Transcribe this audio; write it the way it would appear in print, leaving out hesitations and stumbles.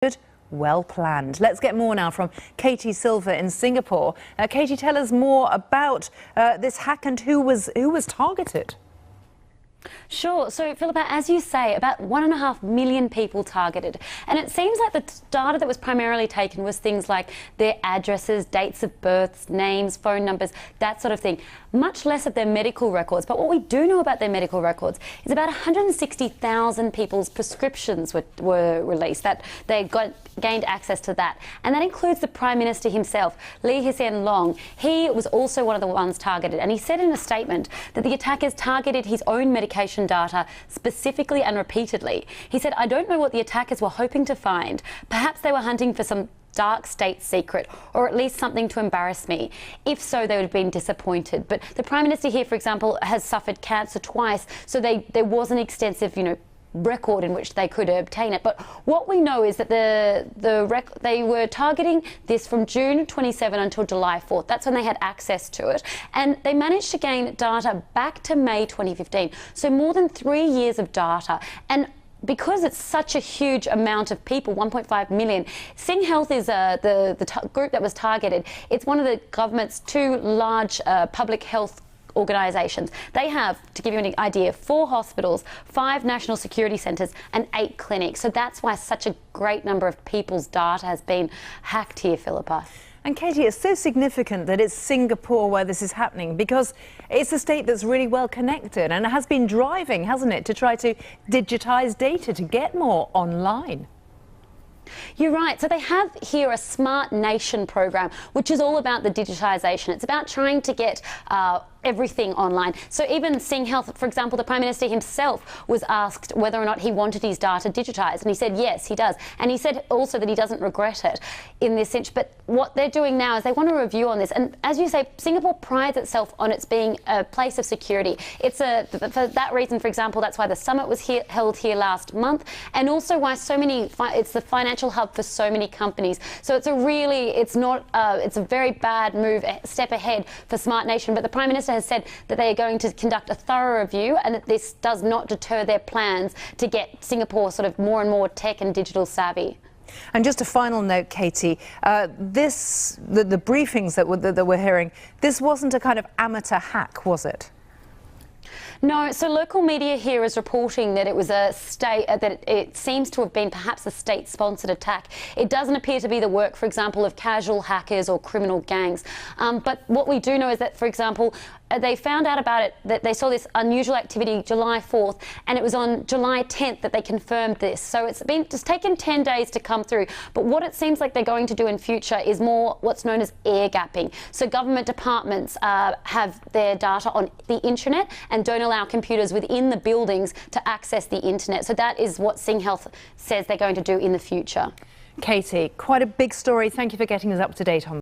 Good, well planned. Let's get more now from Katie Silver in Singapore. Katie, tell us more about this hack and who was targeted. Sure. So, Philippa, as you say, about 1.5 million people targeted. And it seems like the data that was primarily taken was things like their addresses, dates of births, names, phone numbers, that sort of thing. Much less of their medical records. But what we do know about their medical records is about 160,000 people's prescriptions were released, that they gained access to that. And that includes the Prime Minister himself, Lee Hsien Loong. He was also one of the ones targeted. And he said in a statement that the attackers targeted his own medication data specifically and repeatedly. He said, "I don't know what the attackers were hoping to find. Perhaps they were hunting for some dark state secret, or at least something to embarrass me. If so, they would have been disappointed." But the Prime Minister here, for example, has suffered cancer twice, so there was an extensive, record in which they could obtain it. But what we know is that they were targeting this from June 27 until July 4th. That's when they had access to it. And they managed to gain data back to May 2015. So more than 3 years of data. And because it's such a huge amount of people, 1.5 million, SingHealth is the group that was targeted. It's one of the government's two large public health organisations. They have, to give you an idea, 4 hospitals, 5 national security centres and 8 clinics. So that's why such a great number of people's data has been hacked here, Philippa. And Katie, it's so significant that it's Singapore where this is happening, because it's a state that's really well connected and it has been driving, hasn't it, to try to digitise data to get more online. You're right. So they have here a Smart Nation program, which is all about the digitisation. It's about trying to get everything online. So even SingHealth, for example, the Prime Minister himself was asked whether or not he wanted his data digitised, and he said yes, he does. And he said also that he doesn't regret it in this sense. But what they're doing now is they want a review on this. And as you say, Singapore prides itself on its being a place of security. For that reason, for example, that's why the summit was held here last month, and also why it's the financial hub for so many companies. So it's a very bad move, a step ahead for Smart Nation. But the Prime Minister has said that they are going to conduct a thorough review, and that this does not deter their plans to get Singapore sort of more and more tech and digital savvy. And just a final note, Katie, the briefings that we're hearing, this wasn't a kind of amateur hack, was it? No, so local media here is reporting that it was that it seems to have been perhaps a state-sponsored attack. It doesn't appear to be the work, for example, of casual hackers or criminal gangs. But what we do know is that, for example, they found out about it, that they saw this unusual activity July 4th, and it was on July 10th that they confirmed this. So it's taken 10 days to come through. But what it seems like they're going to do in future is more what's known as air gapping. So government departments have their data on the internet and don't allow computers within the buildings to access the internet. So that is what SingHealth says they're going to do in the future. Katie, quite a big story. Thank you for getting us up to date on